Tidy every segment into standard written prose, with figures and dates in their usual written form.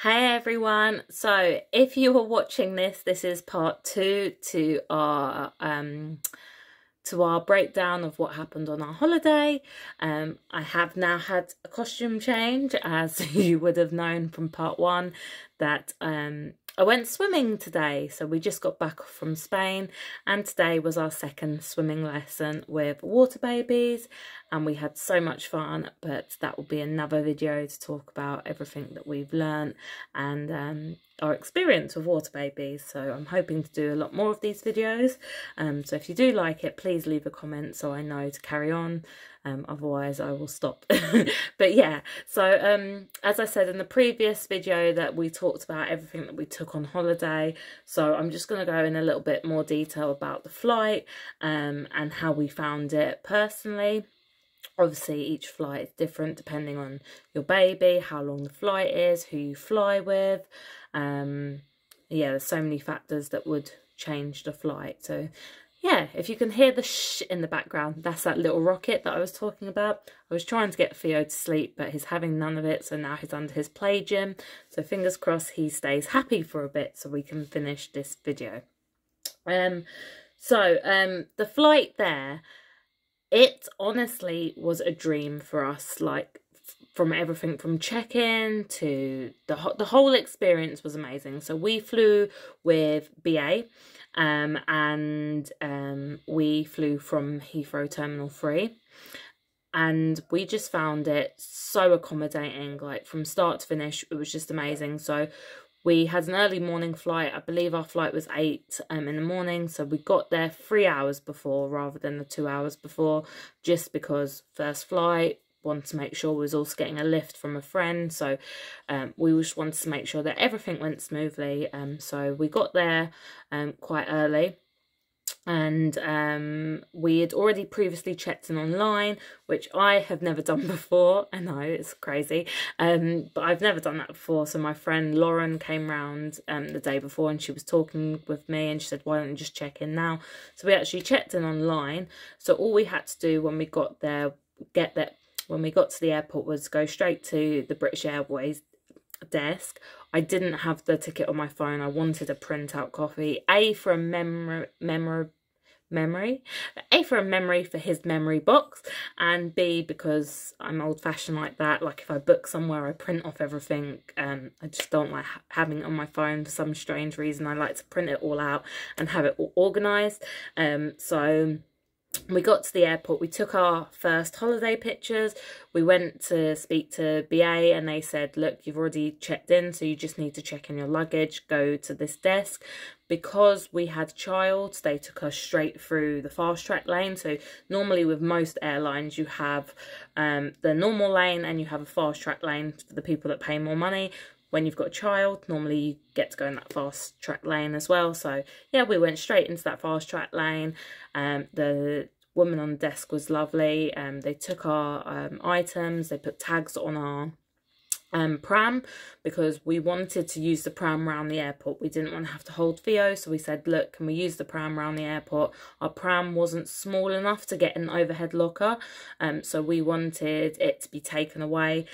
Hey everyone, so if you were watching this is part two to our breakdown of what happened on our holiday. I have now had a costume change, as you would have known from part one, that I went swimming today. So we just got back from Spain and today was our second swimming lesson with water babies and we had so much fun, but that will be another video to talk about everything that we've learned and our experience with water babies. So I'm hoping to do a lot more of these videos. So if you do like it, please leave a comment so I know to carry on. Otherwise I will stop. But yeah, so as I said in the previous video that we talked about everything that we took on holiday, so I'm just going to go in a little bit more detail about the flight and how we found it personally. Obviously each flight is different depending on your baby, how long the flight is, who you fly with. Yeah, there's so many factors that would change the flight. So yeah, if you can hear the shh in the background, that's that little rocket that I was talking about. I was trying to get Theo to sleep, but he's having none of it, so now he's under his play gym. So fingers crossed he stays happy for a bit so we can finish this video. The flight there, it honestly was a dream for us, like from everything from check-in to the whole experience was amazing. So we flew with BA and we flew from Heathrow Terminal 3 and we just found it so accommodating, like from start to finish. It was just amazing. So we had an early morning flight. I believe our flight was 8 in the morning. So we got there 3 hours before rather than the 2 hours before, just because first flight, wanted to make sure we was also getting a lift from a friend. So we just wanted to make sure that everything went smoothly. So we got there quite early. And we had already previously checked in online, which I have never done before. I know, it's crazy, but I've never done that before. So my friend Lauren came round the day before and she was talking with me and she said, why don't you just check in now? So we actually checked in online. So all we had to do when we got there, when we got to the airport, was go straight to the British Airways desk. I didn't have the ticket on my phone. I wanted a printout copy, A, for a memory for his memory box, and B, because I'm old-fashioned like that. Like if I book somewhere, I print off everything. I just don't like having it on my phone for some strange reason. I like to print it all out and have it all organised. So we got to the airport, we took our first holiday pictures, we went to speak to BA and they said, look, you've already checked in, so you just need to check in your luggage, go to this desk. Because we had child, they took us straight through the fast track lane. So normally with most airlines you have the normal lane and you have a fast track lane for the people that pay more money. When you've got a child, normally you get to go in that fast track lane as well. So yeah, we went straight into that fast track lane. The woman on the desk was lovely. They took our items, they put tags on our pram, because we wanted to use the pram around the airport. We didn't want to have to hold Theo, so we said, look, can we use the pram around the airport? Our pram wasn't small enough to get an overhead locker, so we wanted it to be taken away.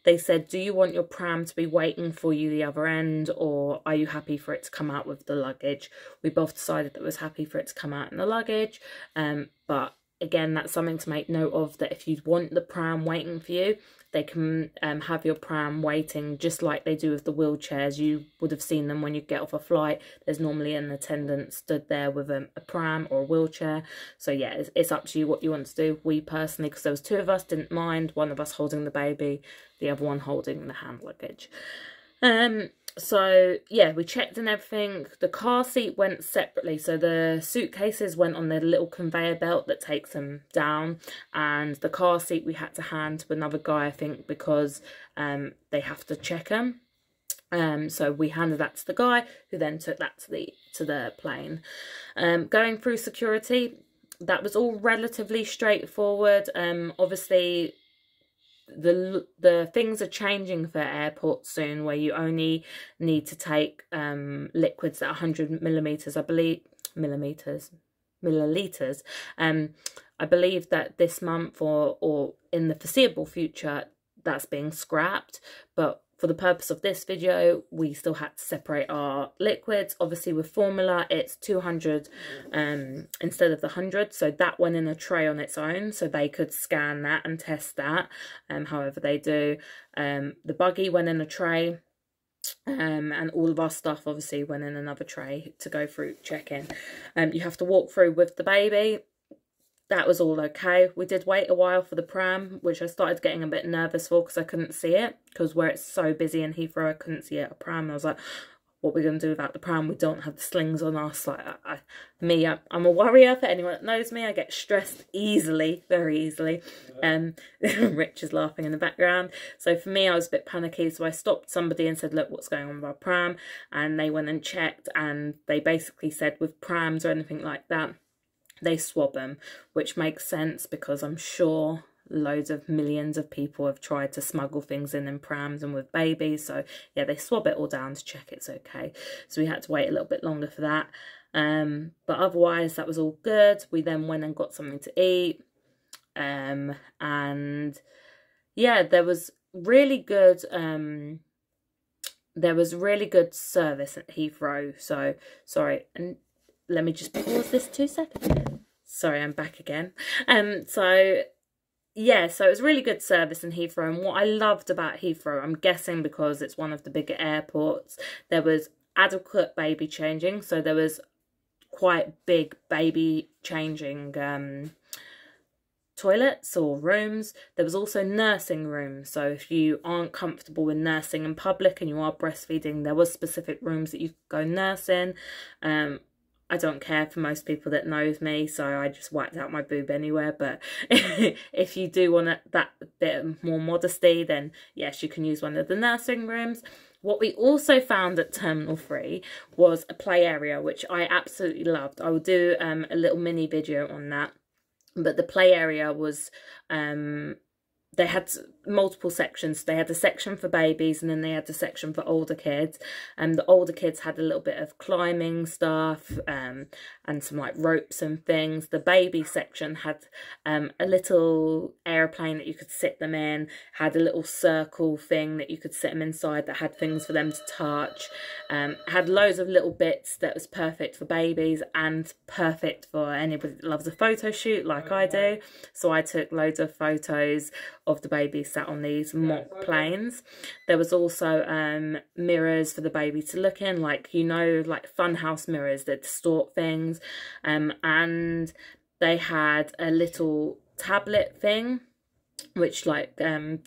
They said, do you want your pram to be waiting for you the other end, or are you happy for it to come out with the luggage? We both decided that it was happy for it to come out in the luggage. But again, that's something to make note of, that if you want the pram waiting for you, they can have your pram waiting just like they do with the wheelchairs. You would have seen them when you get off a flight. There's normally an attendant stood there with a pram or a wheelchair. So yeah, it's up to you what you want to do. We personally, because there was 2 of us, didn't mind. One of us holding the baby, the other one holding the hand luggage. So yeah, we checked in everything. The car seat went separately, so the suitcases went on the little conveyor belt that takes them down, and the car seat we had to hand to another guy, I think, because they have to check them. So we handed that to the guy, who then took that to the plane. Going through security, that was all relatively straightforward. Obviously the things are changing for airports soon, where you only need to take liquids at 100 millimeters, I believe, milliliters. I believe that this month or in the foreseeable future that's being scrapped, but for the purpose of this video, we still had to separate our liquids. Obviously with formula, it's 200 instead of the 100. So that went in a tray on its own, so they could scan that and test that, however they do. The buggy went in a tray. And all of our stuff obviously went in another tray to go through check-in. You have to walk through with the baby. That was all okay. We did wait a while for the pram, which I started getting a bit nervous for because I couldn't see it. Because where it's so busy in Heathrow, I couldn't see it, a pram. I was like, what are we going to do without the pram? We don't have the slings on us. Like, I'm a worrier. For anyone that knows me, I get stressed easily, very easily. Rich is laughing in the background. So for me, I was a bit panicky. So I stopped somebody and said, look, what's going on with our pram? And they went and checked, and they basically said with prams or anything like that, they swab them, which makes sense because I'm sure loads of millions of people have tried to smuggle things in prams and with babies. So yeah, they swab it all down to check it's okay. So we had to wait a little bit longer for that. But otherwise that was all good. We then went and got something to eat. And yeah, there was really good service at Heathrow. So sorry, let me just pause this 2 seconds. Sorry, I'm back again. So yeah, so it was really good service in Heathrow. And what I loved about Heathrow, I'm guessing because it's one of the bigger airports, there was adequate baby changing. So there was quite big baby changing toilets or rooms. There was also nursing rooms, so if you aren't comfortable with nursing in public and you are breastfeeding, there was specific rooms that you could go nurse in. I don't care for most people that knows me, so I just wiped out my boob anywhere. But if you do want that bit more modesty, then yes, you can use one of the nursing rooms. What we also found at Terminal 3 was a play area, which I absolutely loved. I will do a little mini video on that. But the play area was, they had multiple sections. They had a section for babies and then they had a section for older kids. And the older kids had a little bit of climbing stuff and some like ropes and things. The baby section had a little airplane that you could sit them in, had a little circle thing that you could sit them inside that had things for them to touch. Had loads of little bits that was perfect for babies and perfect for anybody that loves a photo shoot like I do. So I took loads of photos of the baby sat on these mock planes. There was also mirrors for the baby to look in, like, you know, like funhouse mirrors that distort things. And they had a little tablet thing which like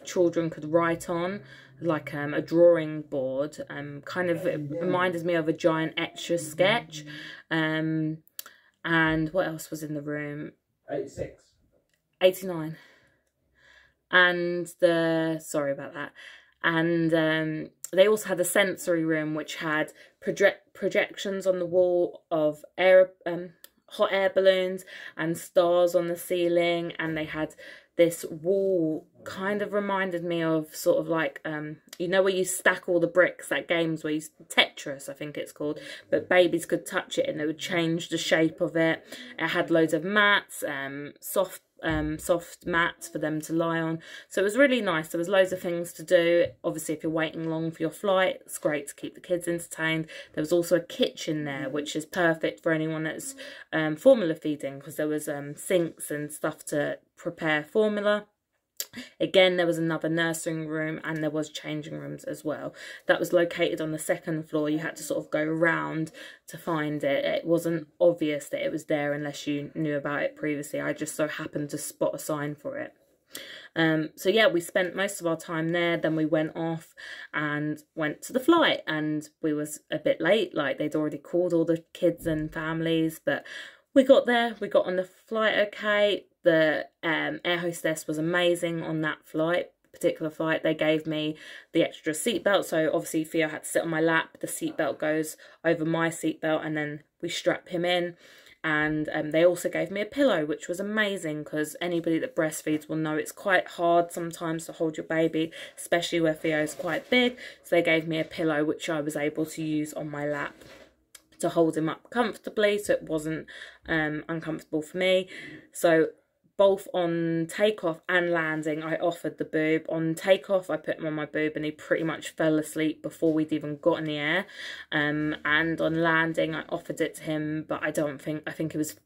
children could write on, like a drawing board. Kind of, it reminded me of a giant Etch-a-Sketch. And what else was in the room? 89. And sorry about that. And they also had a sensory room which had projections on the wall of hot air balloons and stars on the ceiling. And they had this wall, kind of reminded me of sort of like, you know, where you stack all the bricks, that games where you, Tetris I think it's called, but babies could touch it and it would change the shape of it. It had loads of mats, soft mats for them to lie on. So it was really nice. There was loads of things to do. Obviously if you're waiting long for your flight, it's great to keep the kids entertained. There was also a kitchen there, which is perfect for anyone that's formula feeding, because there was sinks and stuff to prepare formula. Again, there was another nursing room and there was changing rooms as well. That was located on the second floor. You had to sort of go around to find it. It wasn't obvious that it was there unless you knew about it previously. I just so happened to spot a sign for it. So yeah, we spent most of our time there. Then we went off and went to the flight, and we was a bit late. Like, they'd already called all the kids and families, but we got there. We got on the flight okay. The air hostess was amazing on that flight, particular flight. They gave me the extra seatbelt, so obviously Theo had to sit on my lap. The seatbelt goes over my seatbelt and then we strap him in. And they also gave me a pillow, which was amazing, because anybody that breastfeeds will know it's quite hard sometimes to hold your baby, especially where Theo's quite big. So they gave me a pillow which I was able to use on my lap to hold him up comfortably, so it wasn't uncomfortable for me. So both on takeoff and landing, I offered the boob. On takeoff, I put him on my boob and he pretty much fell asleep before we'd even got in the air. And on landing, I offered it to him, but I think he was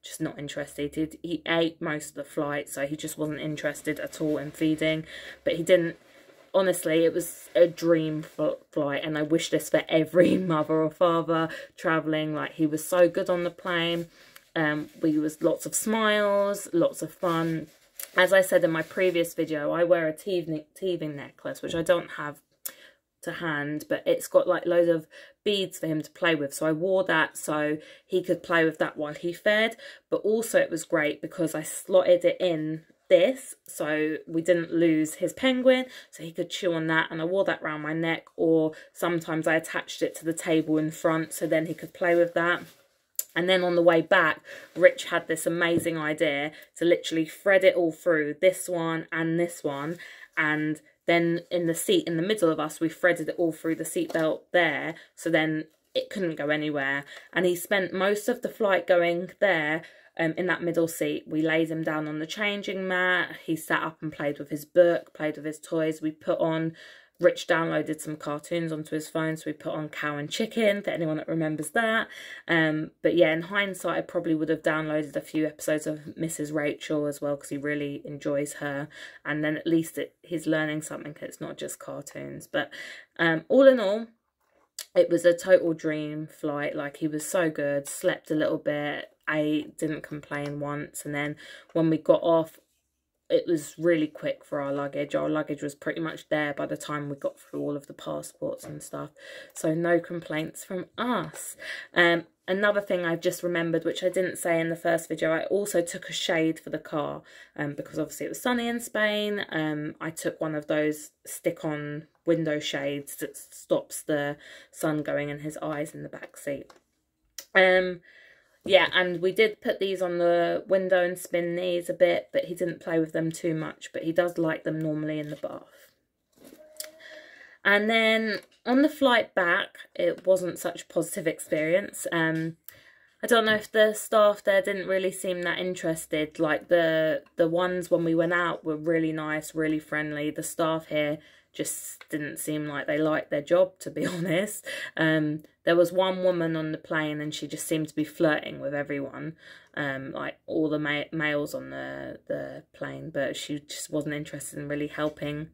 just not interested. He ate most of the flight, so he just wasn't interested at all in feeding. But he didn't, honestly, it was a dream flight, and I wish this for every mother or father travelling. Like, he was so good on the plane. We was lots of smiles, lots of fun. As I said in my previous video, I wear a teething necklace, which I don't have to hand, but it's got like loads of beads for him to play with. So I wore that so he could play with that while he fed. But also it was great because I slotted it in this so we didn't lose his penguin, so he could chew on that, and I wore that around my neck, or sometimes I attached it to the table in front so then he could play with that. And then on the way back, Rich had this amazing idea to literally thread it all through, this one, and then in the seat in the middle of us, we threaded it all through the seatbelt there, so then it couldn't go anywhere. And he spent most of the flight going there, in that middle seat. We laid him down on the changing mat. He sat up and played with his book, played with his toys. Rich downloaded some cartoons onto his phone, so we put on Cow and Chicken, for anyone that remembers that. But yeah, in hindsight, I probably would have downloaded a few episodes of Mrs. Rachel as well, because he really enjoys her. And then at least he's learning something, it's not just cartoons. But all in all, it was a total dream flight. Like, he was so good, slept a little bit, ate, didn't complain once. And then when we got off, it was really quick for our luggage. Our luggage was pretty much there by the time we got through all of the passports and stuff. So no complaints from us. Another thing I've just remembered, which I didn't say in the first video, I also took a shade for the car. Because obviously it was sunny in Spain. I took one of those stick-on window shades that stops the sun going in his eyes in the back seat. Yeah, and we did put these on the window and spin these a bit, but he didn't play with them too much, but he does like them normally in the bath. And then on the flight back, it wasn't such a positive experience. I don't know if the staff there didn't really seem that interested. Like, the ones when we went out were really nice, really friendly. The staff here just didn't seem like they liked their job, to be honest. There was one woman on the plane and she just seemed to be flirting with everyone, like all the males on the plane, but she just wasn't interested in really helping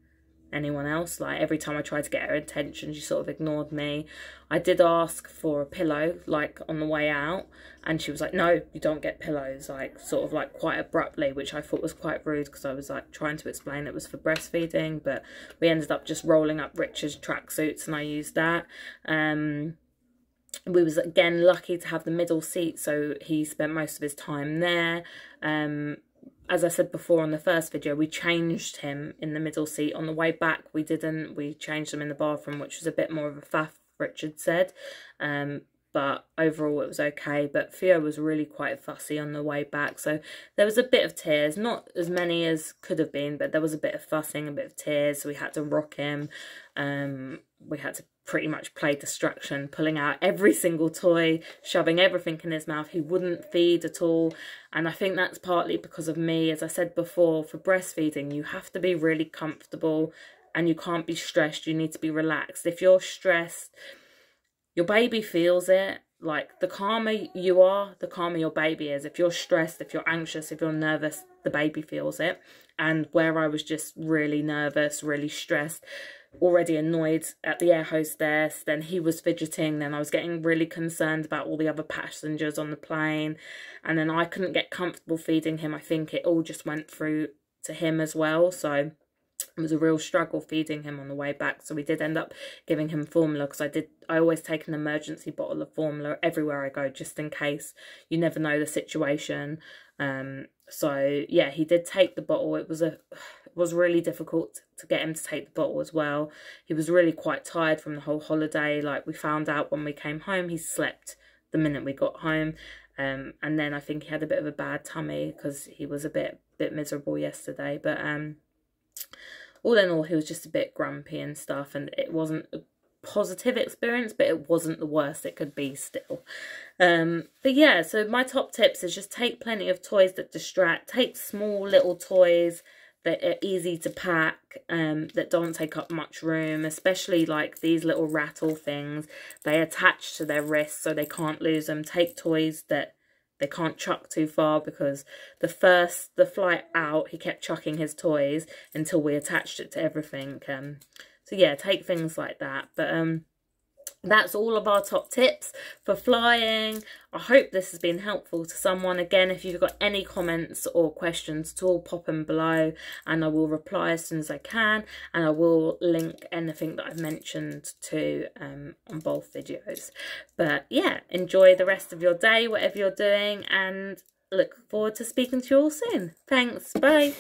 anyone else. Like, every time I tried to get her attention, she sort of ignored me. I did ask for a pillow, like, on the way out, and she was like, no, you don't get pillows, like, sort of like quite abruptly, which I thought was quite rude, because I was like trying to explain it was for breastfeeding. But we ended up just rolling up Richard's tracksuits and I used that. We was again lucky to have the middle seat, so he spent most of his time there. As I said before on the first video, we changed him in the middle seat. On the way back, we didn't. We changed him in the bathroom, which was a bit more of a faff, Richard said. But overall, it was okay. But Theo was really quite fussy on the way back. So there was a bit of tears. Not as many as could have been, but there was a bit of fussing, a bit of tears. So we had to rock him. We had to pretty much play distraction, pulling out every single toy, shoving everything in his mouth. He wouldn't feed at all. And I think that's partly because of me. As I said before, for breastfeeding, you have to be really comfortable and you can't be stressed. You need to be relaxed. If you're stressed, your baby feels it. Like, the calmer you are, the calmer your baby is. If you're stressed, if you're anxious, if you're nervous, the baby feels it. And where I was just really nervous, really stressed, already annoyed at the air hostess, then he was fidgeting, then I was getting really concerned about all the other passengers on the plane, and then I couldn't get comfortable feeding him. I think it all just went through to him as well, so it was a real struggle feeding him on the way back. So we did end up giving him formula, because I always take an emergency bottle of formula everywhere I go, just in case. You never know the situation. So yeah, he did take the bottle. It was really difficult to get him to take the bottle as well. He was really quite tired from the whole holiday. Like, we found out when we came home, he slept the minute we got home. And then I think he had a bit of a bad tummy because he was a bit miserable yesterday. But all in all, he was just a bit grumpy and stuff, and it wasn't positive experience, but it wasn't the worst it could be still. But yeah, so my top tips is just take plenty of toys that distract. Take small little toys that are easy to pack, that don't take up much room, especially like these little rattle things. They attach to their wrists so they can't lose them. Take toys that they can't chuck too far, because the flight out, he kept chucking his toys until we attached it to everything. So yeah, take things like that. But that's all of our top tips for flying. I hope this has been helpful to someone. Again, if you've got any comments or questions at all, pop them below and I will reply as soon as I can. And I will link anything that I've mentioned to on both videos. But yeah, enjoy the rest of your day, whatever you're doing, and look forward to speaking to you all soon. Thanks, bye.